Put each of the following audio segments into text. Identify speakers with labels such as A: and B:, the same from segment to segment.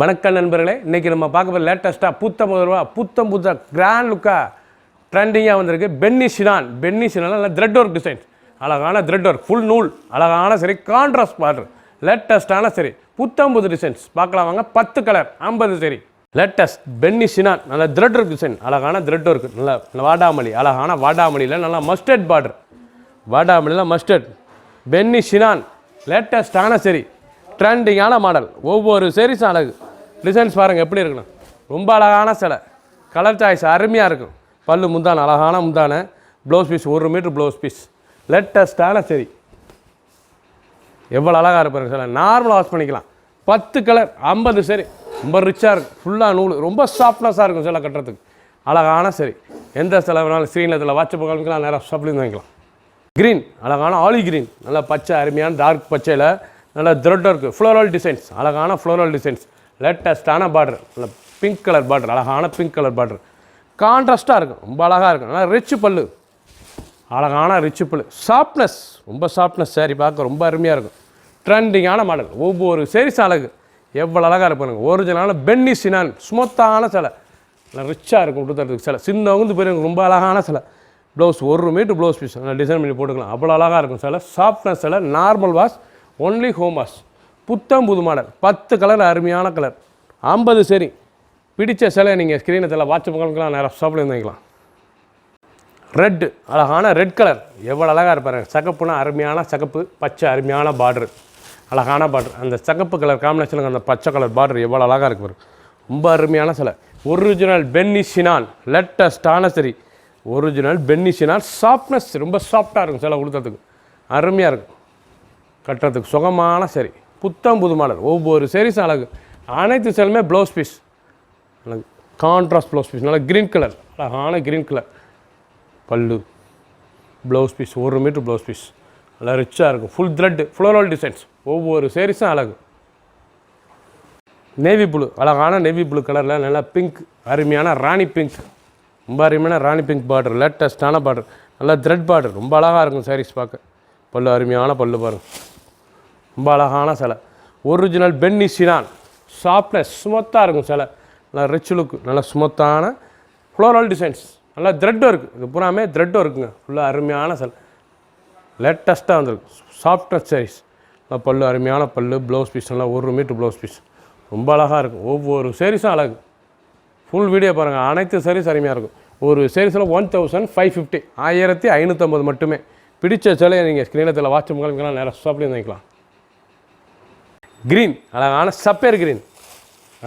A: வணக்கம் நண்பர்களே, இன்றைக்கி நம்ம பார்க்க போகிற லேட்டஸ்ட்டாக புத்தம் புத்த கிராண்ட் லுக்காக ட்ரெண்டிங்காக வந்திருக்கு. பென்னி ஷினான் நல்லா த்ரெட் ஒர்க் டிசைன்ஸ், அழகான த்ரெட் ஒர்க், ஃபுல் நூல், அழகான சரி கான்ட்ராஸ்ட் பார்டர், லேட்டஸ்ட்டான சரி புத்தம் புது டிசைன்ஸ் பார்க்கலாம் வாங்க. 10 கலர் 50 சரி. லேட்டஸ்ட் பென்னி ஷினான் நல்ல த்ரெட் ஒர்க் டிசைன், அழகான த்ரெட் ஒர்க், நல்ல வாடாமல்லி, அழகான வாடாமல்லியில் நல்லா மஸ்டர்ட் பார்டர், வாடாமல்லியில் மஸ்டர்ட். பென்னி ஷினான் லேட்டஸ்ட்டான சரி ட்ரெண்டிங்கான மாடல். ஒவ்வொரு சேரீஸும் அழகு. டிசைன்ஸ் பாருங்கள் எப்படி இருக்கணும். ரொம்ப அழகான சிலை, கலர் சாய்ஸ் அருமையாக இருக்கும். பல்லு முந்தான, அழகான முந்தான, blouse piece 1 metre blouse piece, லேட்டஸ்ட்டான சரி. எவ்வளோ அழகாக இருப்பாருங்க சிலை. நார்மலாக வாஷ் பண்ணிக்கலாம். 10 கலர் 50 சரி. ரொம்ப ரிச்சாக இருக்கும். ஃபுல்லாக நூல், ரொம்ப சாஃப்ட்னஸாக இருக்கும் சிலை கட்டுறதுக்கு. அழகான சரி. எந்த சிலை வேணாலும் ஸ்க்ரீனில் வாட்ஸ்அப் காமிக்கலாம், நேராக ஷாப்லேருந்து வாங்கிக்கலாம். க்ரீன், அழகான ஆலி க்ரீன், நல்லா பச்சை அருமையான டார்க் பச்சையில் நல்லா த்ரெட் ஒர்க்கு, ஃப்ளோரல் டிசைன்ஸ், அழகான ஃப்ளோரல் டிசைன்ஸ், லேட்டஸ்ட்டான பார்டர், நல்ல பிங்க் கலர் பார்டர், அழகான பிங்க் கலர் பார்டர், கான்ட்ராஸ்ட்டாக இருக்கும், ரொம்ப அழகாக இருக்கும். நல்லா ரிச் பல்லு, அழகான ரிச் பல்லு, சாஃப்ட்னஸ், ரொம்ப சாஃப்ட்னஸ் சாரி பார்க்க ரொம்ப அருமையாக இருக்கும். ட்ரெண்டிங்கான மாடல். ஒவ்வொரு சேரீஸ் அழகு. எவ்வளோ அழகாக இருப்பாருங்க. ஒரிஜினலான பென்னி ஷினான் ஸ்மூத்தான சிலை, நல்லா ரிச்சாக இருக்கும் கொடுத்துறதுக்கு சிலை. சின்னவங்க பெரியவங்க ரொம்ப அழகான சிலை. ப்ளவுஸ் 1 மீட்டர் ப்ளவுஸ் பீஸ், நல்லா டிசைன் பண்ணி போட்டுக்கலாம். அவ்வளோ அழகாக இருக்கும் சிலை. சாஃப்ட்னஸ் சிலை, normal wash, only home wash. புத்தம் புது மாடல். 10 கலர் அருமையான கலர் 50 சரி. பிடிச்ச சிலை நீங்கள் ஸ்க்ரீனத்தில் வாட்ஸ்அப் காமிக்கலாம், நேராக ஷாப்பில் இருந்துக்கலாம். ரெட்டு, அழகான ரெட் கலர், எவ்வளோ அழகாக இருப்பாரு. சகப்புனா அருமையான சகப்பு, பச்சை அருமையான பார்டர், அழகான பார்டர். அந்த சகப்பு கலர் காம்பினேஷனுக்கு அந்த பச்சை கலர் பார்டர் எவ்வளோ அழகாக இருக்கு. ரொம்ப அருமையான சிலை. ஒரிஜினல் பென்னி ஷினான் லேட்டஸ்ட்டான சரி. ஒரிஜினல் பென்னி ஷினான். சாஃப்ட்னஸ், ரொம்ப சாஃப்டாக இருக்கும் சிலை கொடுத்ததுக்கு. அருமையாக இருக்கும் கட்டுறதுக்கு, சுகமான சரி. புத்தம் புது மாடல். ஒவ்வொரு சேரீஸும் அழகு. அனைத்து சேலுமே ப்ளவுஸ் பீஸ், அழகு கான்ட்ராஸ்ட் ப்ளவுஸ் பீஸ், நல்லா க்ரீன் கலர், அழகான க்ரீன் கலர் பல்லு, blouse piece 1 metre blouse piece, நல்லா ரிச்சாக இருக்கும். Full thread floral designs. ஒவ்வொரு சேரீஸும் அழகு. நேவி ப்ளூ, அழகான நேவி ப்ளூ கலரில் நல்லா பிங்க், அருமையான ராணி பிங்க், ரொம்ப அருமையான ராணி பிங்க் பார்டர், லேட்டஸ்ட்டான பார்டர், நல்லா த்ரெட் பார்டர், ரொம்ப அழகாக இருக்கும் சாரீஸ் பார்க்க. பல்லு அருமையான பல்லு பாருங்கள், ரொம்ப அழகான சிலை. ஒரிஜினல் பென்னி ஷினான். சாஃப்ட்னஸ், ஸ்மூத்தாக இருக்கும் சிலை. நல்லா ரிச் லுக்கு, நல்லா ஸ்மூத்தான ஃப்ளோரல் டிசைன்ஸ், நல்லா த்ரெட் ஒர்க்கு. இது பூராமே த்ரெட் ஒர்க்குங்க. ஃபுல்லாக அருமையான சிலை, லேட்டஸ்ட்டாக வந்துருக்கு. சாஃப்ட்னஸ் சாரீஸ். நல்லா பல்லு அருமையான பல்லு, ப்ளவுஸ் பீஸ் நல்லா 1 மீட்டர் ப்ளவுஸ் பீஸ், ரொம்ப அழகாக இருக்கும். ஒவ்வொரு சேரீஸும் அழகு. ஃபுல் வீடியோ பாருங்கள். அனைத்து சேரீஸ் அருமையாக இருக்கும். ஒரு சேரீஸில் 1550, 1550 மட்டுமே. பிடிச்ச சிலையை நீங்கள் ஸ்க்ரீனத்தில் வாட்ஸ்அப் காமிக்கலாம், நேராக ஷாப்லேயும் வாங்கிக்கலாம். க்ரீன், அழகான சப்பேர் க்ரீன்,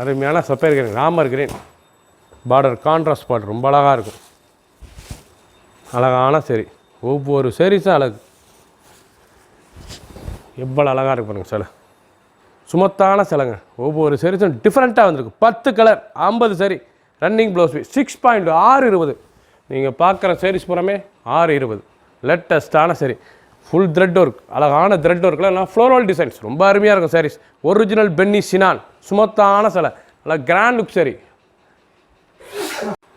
A: அருமையான sapphire green, Ramar green border, contrast border, ரொம்ப அழகாக இருக்கும். அழகான சரி. ஒவ்வொரு சேரீஸும் அழகு. எவ்வளோ அழகாக இருக்கு பாருங்கள் சிலை. சுமத்தான சிலைங்க. ஒவ்வொரு சேரீஸும் டிஃப்ரெண்ட்டாக வந்திருக்கு. 10 கலர் 50 சரி. Running blouse piece 6.620. நீங்கள் பார்க்குற சேரீஸ் பூராமே 620. லேட்டஸ்ட்டான சரி. ஃபுல் த்ரெட் ஒர்க், அழகான த்ரெட் ஒர்க்கில் நான் ஃப்ளோரல் டிசைன்ஸ், ரொம்ப அருமையாக இருக்கும் சாரீஸ். ஒரிஜினல் பென்னி ஷினான் சுமத்தான சிலை, நல்லா கிராண்ட் லுக் சரி.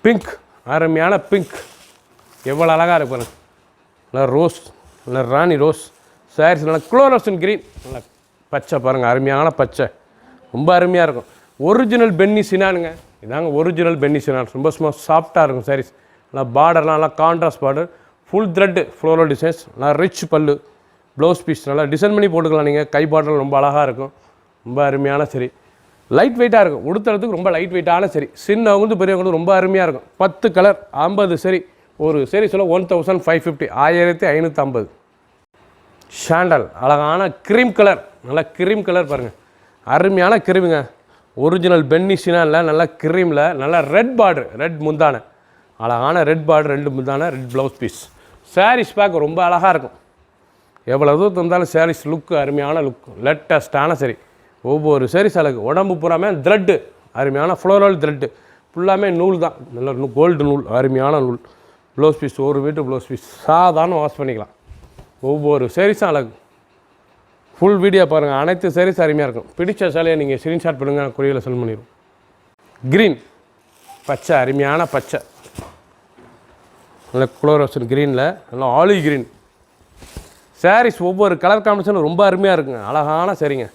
A: பிங்க், அருமையான பிங்க், எவ்வளோ அழகாக இருக்கு பாருங்க. நல்லா ரோஸ், நல்லா ராணி ரோஸ் சாரீஸ், நல்லா குளோரசன் க்ரீன், நல்லா பச்சை பாருங்கள், அருமையான பச்சை, ரொம்ப அருமையாக இருக்கும். ஒரிஜினல் பென்னி ஷினானுங்க. இதாங்க ஒரிஜினல் பென்னி ஷினான். ரொம்ப சும்மா சாஃப்டாக இருக்கும் சாரீஸ். நல்லா பார்டர்லாம் நல்லா contrast border, full thread floral designs, நல்லா ரிச் பல்லு, ப்ளவுஸ் பீஸ் நல்லா டிசைன் பண்ணி போட்டுக்கலாம். நீங்கள் கை பாட்டில் ரொம்ப அழகாக இருக்கும். ரொம்ப அருமையான சரி. லைட் வெயிட்டாக இருக்கும். உடுத்துறதுக்கு ரொம்ப லைட் வெயிட்டான சரி. சின்னவங்களுக்கு பெரியவங்களுக்கு ரொம்ப அருமையாக இருக்கும். 10 கலர் 50 சரி. ஒரு சரி சொல்ல 1550, 1550. ஷாண்டல், அழகான க்ரீம் கலர், நல்லா க்ரீம் கலர் பாருங்கள், அருமையான க்ரீமுங்க. ஒரிஜினல் பென்னி ஷினானில் நல்லா க்ரீமில் நல்லா ரெட் பார்டர், ரெட் முந்தான, அழகான ரெட் பார்டர், 2 முந்தான, ரெட் ப்ளவுஸ் பீஸ். சாரீஸ் பார்க்க ரொம்ப அழகாக இருக்கும். எவ்வளோ தூரத்து இருந்தாலும் சாரீஸ் லுக்கு அருமையான லுக், லேட்டஸ்ட்டான சரி. ஒவ்வொரு சாரீஸ் அழகு. உடம்பு பூராமே த்ரெட்டு, அருமையான ஃப்ளோரல் த்ரெட்டு, ஃபுல்லாமே நூல் தான், நல்ல கோல்டு நூல், அருமையான நூல். Blouse piece 1 metre blouse piece, சாதாரண வாஷ் பண்ணிக்கலாம். ஒவ்வொரு சாரீஸும் அழகு. ஃபுல் வீடியோ பாருங்கள். அனைத்து சாரீஸ் அருமையாக இருக்கும். பிடிச்ச சேலையை நீங்கள் ஸ்க்ரீன்ஷாட் பண்ணுங்கள், கொரியரில் சென்ட் பண்ணிடுவோம். க்ரீன், பச்சை அருமையான பச்சை, நல்ல குளோரோசன் க்ரீனில் நல்லா ஆலிவ் க்ரீன் சாரீஸ். ஒவ்வொரு கலர் காம்பினேஷனும் ரொம்ப அருமையாக இருக்குங்க. அழகான சரிங்க.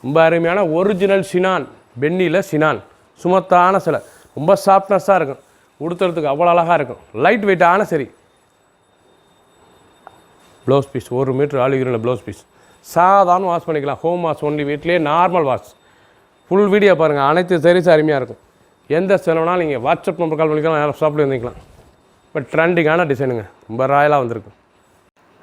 A: ரொம்ப அருமையான ஒரிஜினல் ஷினான் பென்னியில் சினான் சுமத்தான சிலை ரொம்ப சாஃப்ட்னஸாக இருக்கும், உடுத்துறதுக்கு அவ்வளோ அழகாக இருக்கும், லைட் வெயிட்டான சரி. ப்ளவுஸ் பீஸ் 1 மீட்டர் ஆலிகிரில் ப்ளவுஸ் பீஸ் சாதாரண வாஷ் பண்ணிக்கலாம். ஹோம் வாஷ் ஒன்லி, வீட்லேயே நார்மல் வாஷ். ஃபுல் வீடியோ பாருங்கள், அனைத்து சரிஸ் அருமையாக இருக்கும். எந்த செலவுனாலும் நீங்கள் வாட்ஸ்அப் நம்பர் கால் பண்ணிக்கலாம், நேரம் ஷாப்பில் வந்துக்கலாம். இப்போ ட்ரெண்டிங்கான டிசைனுங்க, ரொம்ப ராயலாக வந்திருக்கு.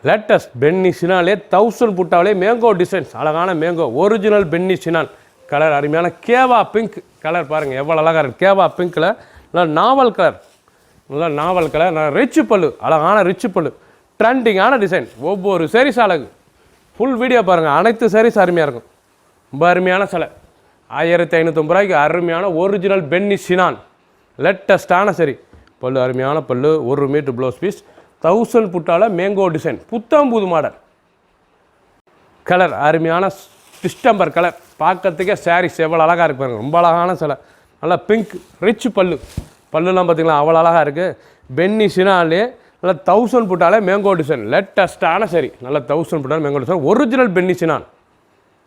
A: லேட்டஸ்ட் பென்னி சினாலே 1000 புட்டாவிலே மேங்கோ டிசைன்ஸ், அழகான mango original Penney Sinan colour, அருமையான கேவா பிங்க் கலர் பாருங்கள் எவ்வளோ அழகாக இருக்குது. கேவா பிங்க்கில் நல்லா நாவல் கலர், நல்லா நாவல் கலர், நல்லா ரிச்சு பல்லு, அழகான ரிச்சு பல்லு, ட்ரெண்டிங்கான டிசைன். ஒவ்வொரு சாரீஸ் அழகு. ஃபுல் வீடியோ பாருங்கள், அனைத்து சாரீஸ் அருமையாக இருக்கும். ரொம்ப அருமையான சிலை 1550 ரூபாய்க்கு அருமையான ஒரிஜினல் பென்னி சினான் லேட்டஸ்டான சரி. பல்லு அருமையான பல்லு, 1 மீட்டர் ப்ளவுஸ் பீஸ், 1000 புட்டால மேங்கோ டிசைன், புத்தம்புது மாடல். கலர் அருமையான டிஸ்டம்பர் கலர், பார்க்கறதுக்கே சாரீஸ் எவ்வளோ அழகாக இருக்கு பாருங்கள், ரொம்ப அழகான சிலை. நல்லா பிங்க் ரிச் பல்லு, பல்லுலாம் பார்த்திங்களா அவ்வளோ அழகாக இருக்குது. பென்னி சினாலே நல்லா 1000 புட்டாலே மேங்கோ டிசைன் லேட்டஸ்டான சரி. நல்லா 1000 புட்டாலே mango design original Penney Sinan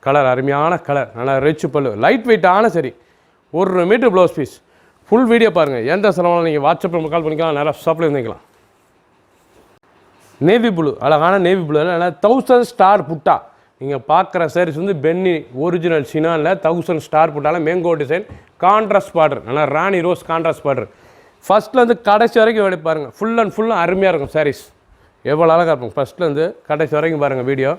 A: colour, அருமையான கலர், நல்லா ரிச் பல்லு, லைட் வெயிட்டான sari. 1 metre blouse piece. Full video பாருங்கள், எந்த செலவாலும் நீங்கள் வாட்ஸ்அப்பில் கால் பண்ணிக்கலாம், நேராக ஷாப்பில் இருந்துக்கலாம். நேவி ப்ளூ, அழகான நேவி ப்ளூ, நல்லா 1000 ஸ்டார் புட்டா. நீங்கள் பார்க்குற சாரீஸ் வந்து பென்னி ஒரிஜினல் சினானில் 1000 ஸ்டார் புட்டால மேங்கோ டிசைன், கான்ட்ராஸ்ட் பார்டர், நல்லா ராணி ரோஸ் கான்ட்ராஸ்ட் பார்டர். ஃபஸ்ட்லேருந்து கடைசி வரைக்கும் வேலை பாருங்கள், ஃபுல் அண்ட் ஃபுல்லாக அருமையாக இருக்கும் சாரீஸ், எவ்வளோ அழகாக இருக்கும். ஃபஸ்ட்லேருந்து கடைசி வரைக்கும் பாருங்கள் வீடியோ,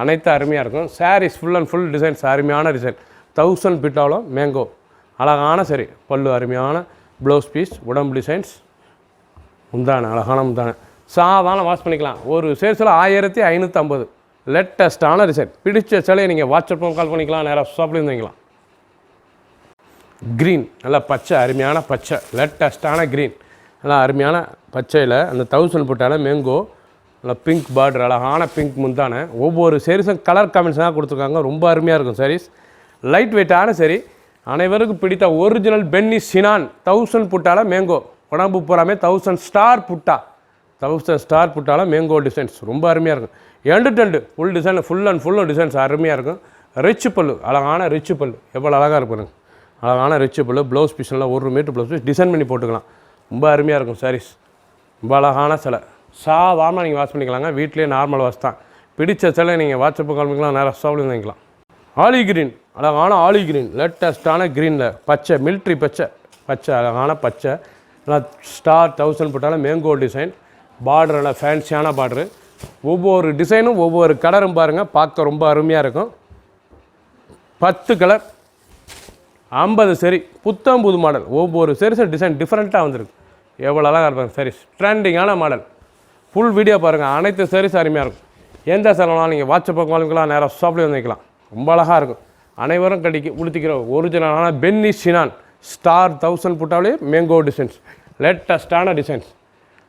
A: அனைத்து அருமையாக இருக்கும். Saris full and full designs அருமையான டிசைன், 1000 பிட்டாலும் மேங்கோ அழகான சரி. பல்லு அருமையான ப்ளவுஸ் பீஸ், உடம்பு டிசைன்ஸ், முந்தான அழகான முந்தான, சாதாரண வாஷ் பண்ணிக்கலாம். ஒரு சேல்ஸில் 1550. லேட்டஸ்டான டிசைன், பிடிச்ச சிலையை நீங்கள் வாட்ஸ்அப்பில் கால் பண்ணிக்கலாம், நேராக ஷாப்பில் இருந்துக்கலாம். க்ரீன், நல்லா பச்சை அருமையான பச்சை, லேட்டஸ்டான க்ரீன், நல்லா அருமையான பச்சையில் அந்த 1000 புட்டால மேங்கோ, நல்லா பிங்க் பார்டர், அழகான பிங்க் முந்தான. ஒவ்வொரு சாரீஸும் கலர் காம்பினேஷனாக கொடுத்துருக்காங்க, ரொம்ப அருமையாக இருக்கும் சாரீஸ், லைட் வெயிட்டான சரி. அனைவருக்கும் பிடித்த ஒரிஜினல் பென்னி சினான் 1000 புட்டால மேங்கோ, உடம்பு பூராமே 1000 ஸ்டார் புட்டா, 1000 ஸ்டார் புட்டால மேங்கோ டிசைன்ஸ் ரொம்ப அருமையாக இருக்கும். End full design, full and ஃபுல்லும் டிசைன்ஸ் அருமையாக இருக்கும். ரிச்சு பல்லு, அழகான ரிச்சு பல்லு, எவ்வளோ அழகாக இருக்கும், அழகான ரிச்சு பல்லு. ப்ளவுஸ் பீஸ்லாம் 1 மீட்டர் ப்ளவுஸ் பீஸ் டிசைன் பண்ணி போட்டுக்கலாம், ரொம்ப அருமையாக இருக்கும் சாரீஸ். ரொம்ப அழகான சிலை, சாதாரணமாக நீங்கள் வாஷ் பண்ணிக்கலாங்க, வீட்லேயே நார்மல் வாஷ் தான். பிடிச்ச சிலை நீங்கள் வாட்ஸ்அப்பு கால் பண்ணிக்கலாம், நேராக ஷாப்பில் வாங்கிக்கலாம். ஆலி கிரீன், அழகான ஆலி கிரீன், லேட்டஸ்டான க்ரீனில் பச்சை, மிலிட்ரி பச்சை, பச்சை அழகான பச்சை, நல்லா ஸ்டார் 1000 போட்டாலும் மேங்கோ டிசைன், பார்டர் நல்லா ஃபேன்சியான பார்டரு. ஒவ்வொரு டிசைனும் ஒவ்வொரு கலரும் பாருங்கள், பார்க்க ரொம்ப அருமையாக இருக்கும். 10 கலர் 50 சரி, புத்தம் புது மாடல். ஒவ்வொரு சரிஸும் டிசைன் டிஃப்ரெண்ட்டாக வந்திருக்கு, எவ்வளோ அழகாக இருப்பாங்க சாரீஸ், ட்ரெண்டிங்கான மாடல். ஃபுல் வீடியோ பாருங்கள், அனைத்து சாரீஸ் அருமையாக இருக்கும். எந்த செலவுனாலும் நீங்கள் வாட்ஸ்அப் வாங்கிக்கலாம், நேராக ஷாப்லேயே வந்துக்கலாம், ரொம்ப அழகாக இருக்கும். அனைவரும் உடுத்திக்கிற ஒரிஜினலான பென்னி சினான் ஸ்டார் 1000 புட்டாலே மேங்கோ டிசைன்ஸ், லேட்டஸ்டான டிசைன்ஸ்.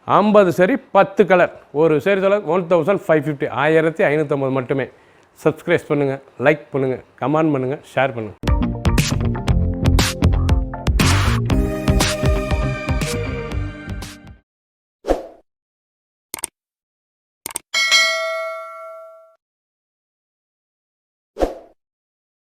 A: 50 சரி, 10 கலர். ஒரு சரி சொல்ல 1550, 1550 மட்டுமே. சப்ஸ்கிரைப் பண்ணுங்கள், லைக் பண்ணுங்கள், கமெண்ட் பண்ணுங்கள், ஷேர் பண்ணுங்கள்.